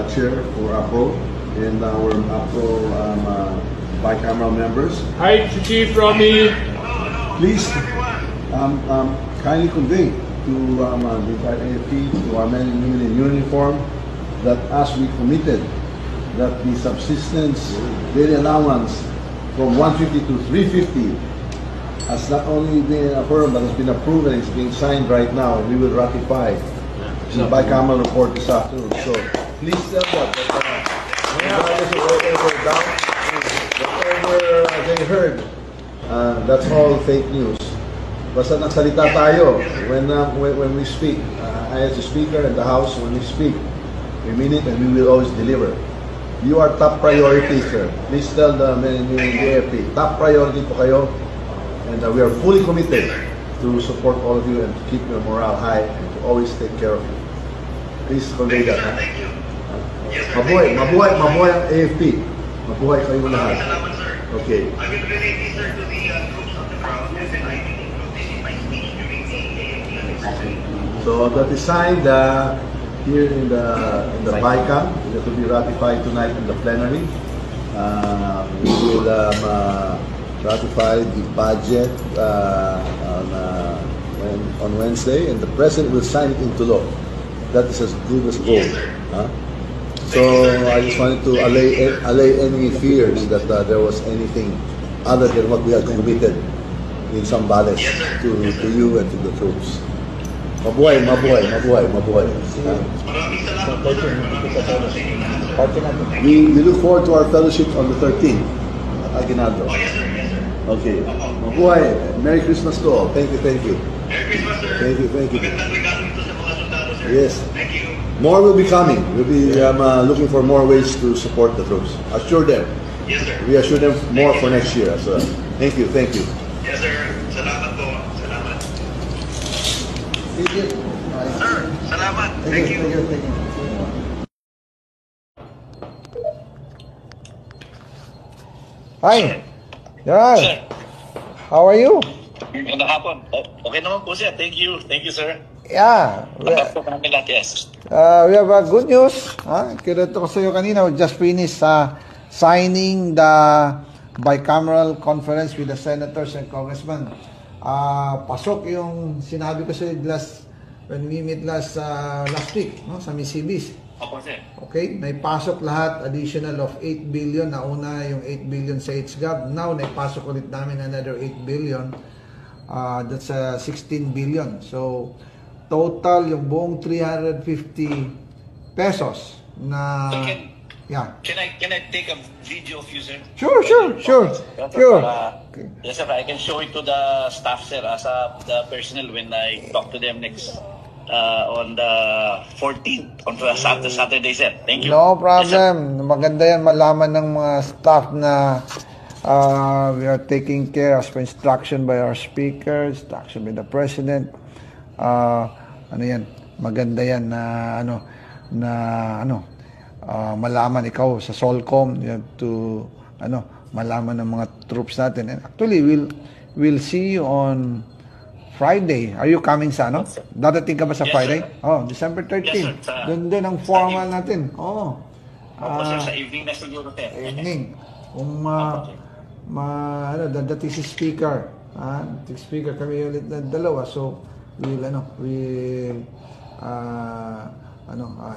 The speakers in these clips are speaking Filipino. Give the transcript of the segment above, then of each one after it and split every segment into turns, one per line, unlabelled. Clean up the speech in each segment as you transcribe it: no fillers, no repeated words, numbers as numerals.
chair for APRO and our APRO bicameral members.
Hi, Chief Romy.
Please kindly convey to the entire AFP, to our men and women in uniform, that as we committed, that the subsistence daily allowance from 150 to 350 has not only been affirmed but has been approved and is being signed right now. We will ratify the bicameral report this afternoon. So please tell that regardless of whatever they heard, that's all fake news. Basta nagsalita tayo when we speak. I as a speaker in the House, when we speak, we mean it and we will always deliver. You are top priority, sir. Please tell the men and women in the AFP, top priority po kayo, and we are fully committed to support all of you and to keep your morale high and to always take care of you. Please convey that.
Thank you. Yes, sir.
Mabuhay ang AFP. Mabuhay kayo lahat.
Salamat, sir.
Okay.
I will relate this, sir, to the troops on the ground, and then I will include this in my speech during the AFP.
So that is signed here in the BICAM. It will be ratified tonight in the plenary. We will ratify the budget on Wednesday, and the President will sign it into law. That is as good as gold. So I just wanted to allay any fears that there was anything other than what we had committed in Zambales to you and to the troops. Mabuhay.
Maraming salamat po.
We look forward to our fellowship on the 13th at Aguinaldo.
Oh, yes, sir. Yes, sir.
Okay. Mabuhay. Merry Christmas to all. Thank you.
Merry Christmas, sir.
Thank you.
Magandang regalo nito sa mga sundalo, sir.
Yes.
Thank you.
More will be coming. We'll be looking for more ways to support the troops. Assure them.
Yes, sir.
We assure them more for next year as well. Thank you.
Yes, sir. Salamat po. Salamat. Sir, salamat. Thank you.
Hi. Yeah.
Sir.
How are you?
Magandang hapon. Okay naman po siya. Thank you, sir.
Yeah.
Tapos po kami lahat, yes.
We have good news. Kinuto ko sa iyo kanina. We just finished signing the bicameral conference with the senators and congressmen. Pasok yung sinabi ko sa iyo when we meet last week, no, sa Misibis.
Opo, sir.
Okay, naipasok lahat, additional of 8 billion. Nauna yung 8 billion sa HGAB. Now, naipasok ulit namin another 8 billion. That's 16 billion. So, total yung buong 350 pesos na...
So
yeah.
Can I take a video of you, sir?
Sure.
Okay. Yes, sir. I can show it to the staff, sir, as the personnel when I talk to them next on the 14th, on Saturday, sir. Thank you.
No problem.
Yes,
maganda yan malaman ng mga staff na we are taking care as per instruction by our speaker, instruction by the President. Maganda yan na malaman ikaw sa Solcom, you have to malaman ng mga troops natin. And actually we'll see you on Friday. Are you coming sa Dadating ka ba sa
Yes,
Friday?
sir.
Oh, December 13.
Yes, sir.
Doon ang formal natin. Oh.
Opo, sir. Sa evening na siguro, sir.
Evening. Kung dadating si speaker. Speaker kami ulit na dalawa. So we'll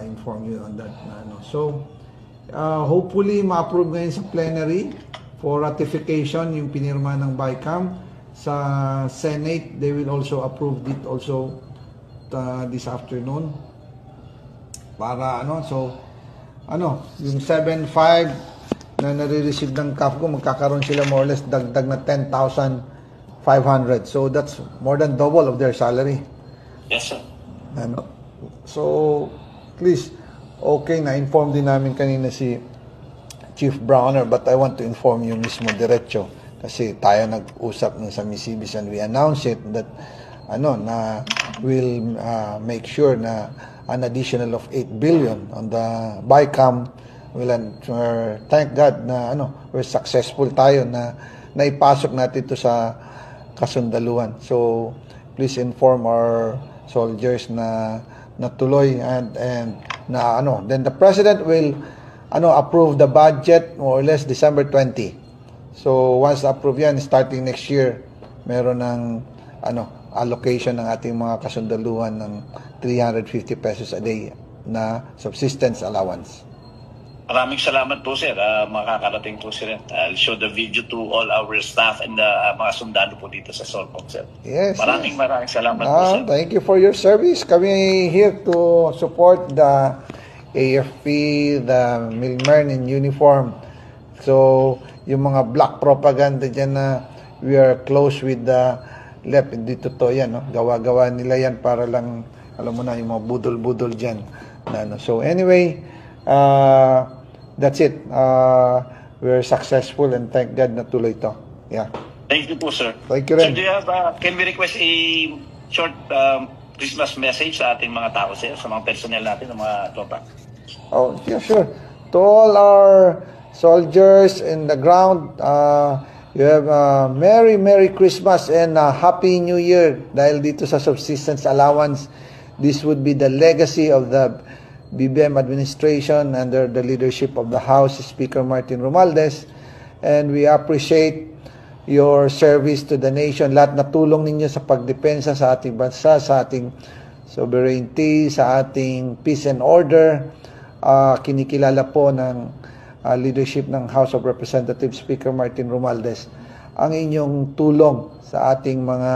inform you on that. So hopefully ma-approve ngayon sa plenary for ratification yung pinirma ng BICAM. Sa Senate, they will also approve it also this afternoon. Para yung 7.5 na nare-receive ng CAFCO, magkakaroon sila more or less dagdag na 10,500. So that's more than double of their salary.
Yes, sir.
So please, okay, na-inform din namin kanina si Chief Browner, but I want to inform you mismo diretso. Kasi tayo nag-usap sa Misibis and we announced it that na we'll make sure na an additional of 8 billion on the BICAM. Thank God na we're successful tayo na naipasok natin ito sa kasundaluhan. So please inform our soldiers na natuloy and na then the president will approve the budget more or less December 20. So once approve yan, starting next year, meron ng allocation ng ating mga kasundaluhan ng 350 pesos a day na subsistence allowance.
Maraming salamat po, sir. Makakarating po, sir. I'll show the video to all our staff and mga sundalo po dito sa Solcom, sir.
Yes.
Maraming salamat po, sir.
Thank you for your service. Kami here to support the AFP, the milkmen in uniform. So, yung mga black propaganda dyan na we are close with the left, hindi totoo yan. No? Gawa-gawa nila yan para lang, alam mo na, yung mga budol-budol dyan. So, anyway, that's it. We're successful and thank God na tuloy ito. Yeah.
Thank you po, sir.
Thank you rin.
Sir, do you have, can we request a short Christmas message sa ating mga tao, sir, sa mga personnel natin, ng mga tropa?
Oh, yeah, sure. To all our soldiers in the ground, you have Merry Christmas and Happy New Year. Dahil dito sa subsistence allowance, this would be the legacy of the BBM administration under the leadership of the House Speaker Martin Romualdez, and we appreciate your service to the nation. Lahat na tulong ninyo sa pagdepensa sa ating bansa, sa ating sovereignty, sa ating peace and order. Kinikilala po ng leadership ng House of Representatives Speaker Martin Romualdez ang inyong tulong sa ating mga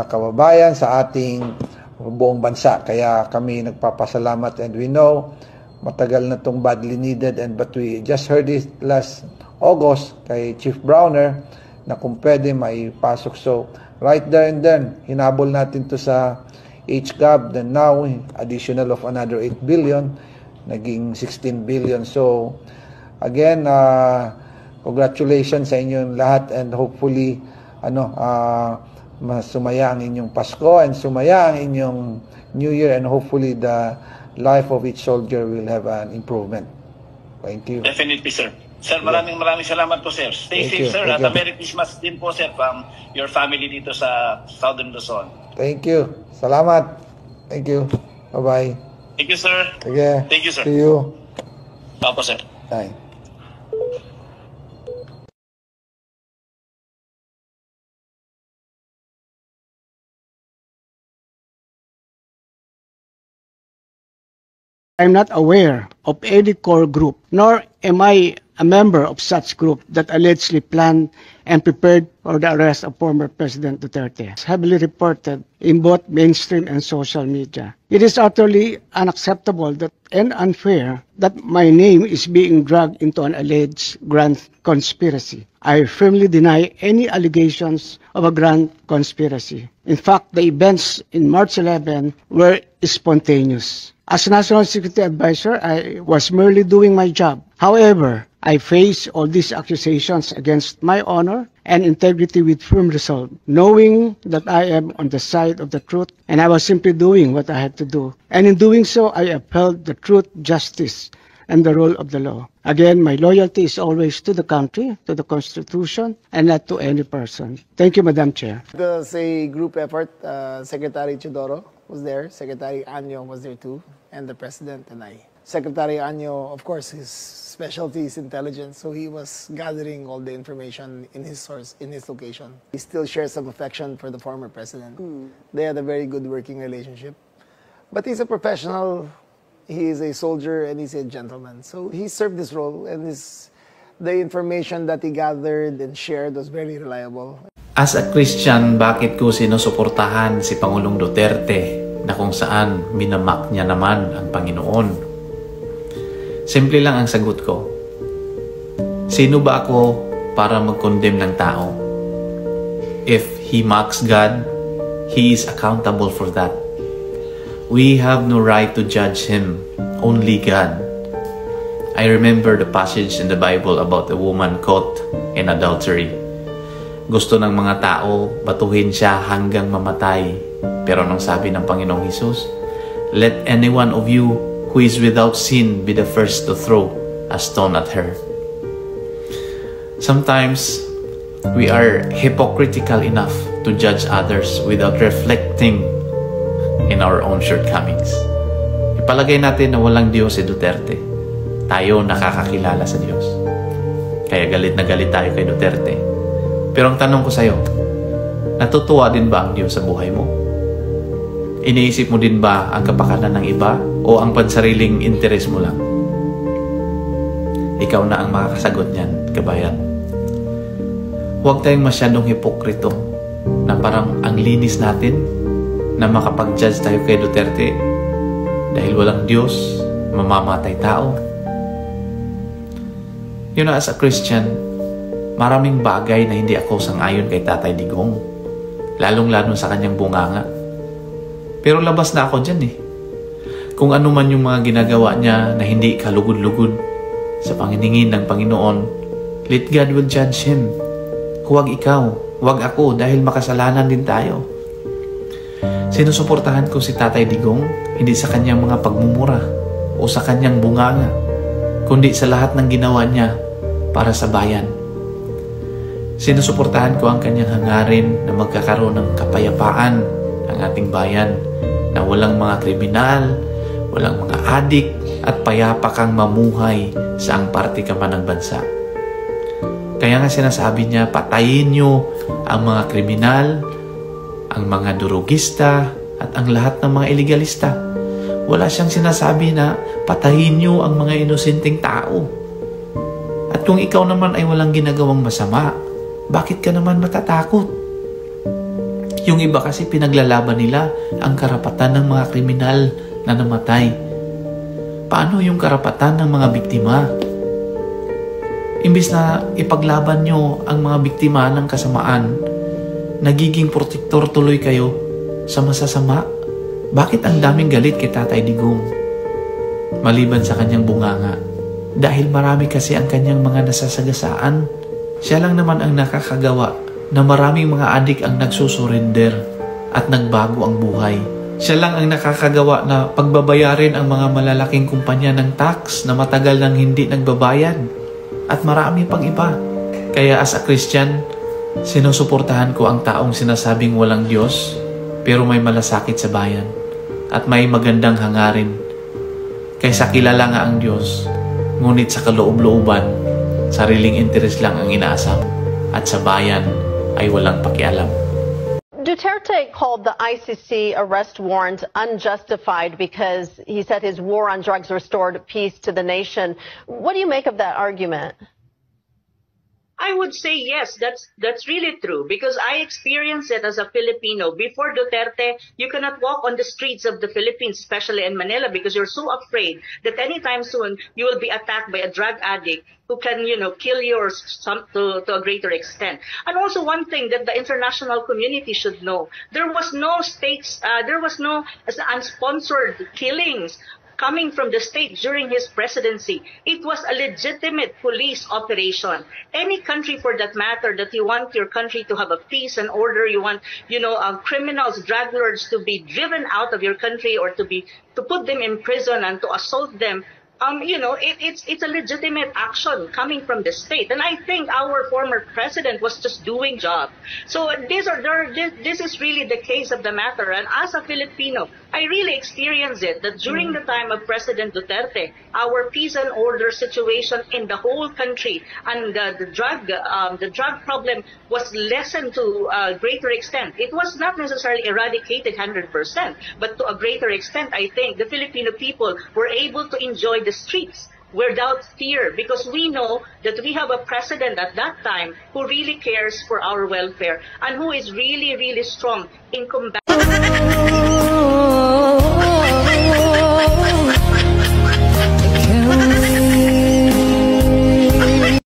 kababayan, sa ating buong bansa. Kaya kami nagpapasalamat, and we know matagal na itong badly needed, but we just heard it last August kay Chief Browner na kung pwede maipasok. So right there and then, hinabol natin to sa HGAB, then now additional of another 8 billion, naging 16 billion. So again, congratulations sa inyong lahat, and hopefully sumaya ang inyong Pasko and sumaya ang inyong New Year, and hopefully the life of each soldier will have an improvement. Thank you.
Definitely, sir. Sir, maraming salamat po, sir. Stay safe, sir. At Merry Christmas din po, sir, from your family dito sa Southern Luzon.
Thank you. Salamat. Thank you. Bye-bye.
Thank you, sir.
Okay.
Thank you, sir.
See you.
Opo, sir.
Bye.
I'm not aware of any core group, nor am I a member of such group that allegedly planned and prepared for the arrest of former President Duterte. It's heavily reported in both mainstream and social media. It is utterly unacceptable and unfair that my name is being dragged into an alleged grand conspiracy. I firmly deny any allegations of a grand conspiracy. In fact, the events in March 11 were spontaneous. As National Security Advisor, I was merely doing my job. However, I face all these accusations against my honor and integrity with firm resolve, knowing that I am on the side of the truth, and I was simply doing what I had to do. And in doing so, I upheld the truth, justice, and the rule of the law. Again, my loyalty is always to the country, to the Constitution, and not to any person. Thank you, Madam Chair.
It was a group effort. Secretary Chidoro was there, Secretary Anyo was there too, and the President and I. Secretary Anyo, of course, his specialty is intelligence, so he was gathering all the information in his source, in his location. He still shares some affection for the former President. They had a very good working relationship. But he's a professional, he is a soldier, and he's a gentleman. So he served this role, and the information that he gathered and shared was very reliable.
As a Christian, bakit ko sinusuportahan si Pangulong Duterte na kung saan minamak niya naman ang Panginoon? Simple lang ang sagot ko. Sino ba ako para mag-condemn ng tao? If he mocks God, he is accountable for that. We have no right to judge him, only God. I remember the passage in the Bible about a woman caught in adultery. Gusto ng mga tao batuhin siya hanggang mamatay. Pero nung sabi ng Panginoong Hesus, let any one of you who is without sin be the first to throw a stone at her. Sometimes, we are hypocritical enough to judge others without reflecting in our own shortcomings. Ipalagay natin na walang Diyos si Duterte. Tayo nakakakilala sa Diyos. Kaya galit na galit tayo kay Duterte. Pero ang tanong ko sa'yo, natutuwa din ba ang Diyos sa buhay mo? Iniisip mo din ba ang kapakanan ng iba o ang pansariling interes mo lang? Ikaw na ang makakasagot niyan, kabayan. Huwag tayong masyadong hipokrito na parang ang linis natin na makapag-judge tayo kay Duterte dahil walang Diyos, mamamatay tao. You know, as a Christian, maraming bagay na hindi ako sang-ayon kay Tatay Digong, lalong-lalo sa kanyang bunganga. Pero labas na ako dyan eh. Kung ano man yung mga ginagawa niya na hindi kalugod-lugod sa panginingin ng Panginoon, let God will judge him. Huwag ikaw, huwag ako dahil makasalanan din tayo. Sinusuportahan ko si Tatay Digong hindi sa kanyang mga pagmumura o sa kanyang bunganga, kundi sa lahat ng ginawa niya para sa bayan. Sinusuportahan ko ang kanyang hangarin na magkakaroon ng kapayapaan ang ating bayan, na walang mga kriminal, walang mga adik, at payapa kang mamuhay sa ang parte ka man ng bansa. Kaya nga sinasabi niya, patayin niyo ang mga kriminal, ang mga durugista, at ang lahat ng mga iligalista. Wala siyang sinasabi na patayin niyo ang mga inosenteng tao. At kung ikaw naman ay walang ginagawang masama, bakit ka naman matatakot? Yung iba kasi pinaglalaban nila ang karapatan ng mga kriminal na namatay. Paano yung karapatan ng mga biktima? Imbis na ipaglaban nyo ang mga biktima ng kasamaan, nagiging protektor tuloy kayo sa masasama. Bakit ang daming galit kay Tatay Digong? Maliban sa kanyang bunganga, dahil marami kasi ang kanyang mga nasasagasaan. Siya lang naman ang nakakagawa na maraming mga adik ang nagsusurrender at nagbago ang buhay. Siya lang ang nakakagawa na pagbabayarin ang mga malalaking kumpanya ng tax na matagal nang hindi nagbabayad. At marami pang iba. Kaya as a Christian, sinusuportahan ko ang taong sinasabing walang Diyos, pero may malasakit sa bayan at may magandang hangarin. Kaysa kilala nga ang Diyos, ngunit sa kaloob-looban, sariling interes lang ang inaasam at sa bayan ay walang pakialam.
Duterte called the ICC arrest warrant unjustified because he said his war on drugs restored peace to the nation. What do you make of that argument?
I would say yes, that's really true, because I experienced it as a Filipino. Before Duterte, you cannot walk on the streets of the Philippines, especially in Manila, because you're so afraid that anytime soon you will be attacked by a drug addict who can, kill you or to a greater extent. And also one thing that the international community should know, there was no unsponsored killings coming from the state during his presidency. It was a legitimate police operation. Any country for that matter that you want your country to have a peace and order, you want, criminals, drug lords to be driven out of your country or to put them in prison and to assault them, it's a legitimate action coming from the state. And I think our former president was just doing job. So this is really the case of the matter. And as a Filipino, I really experienced it, that during the time of President Duterte, our peace and order situation in the whole country and the drug problem was lessened to a greater extent. It was not necessarily eradicated 100%, but to a greater extent, I think the Filipino people were able to enjoy the streets without fear, because we know that we have a president at that time who really cares for our welfare and who is really, really strong in combating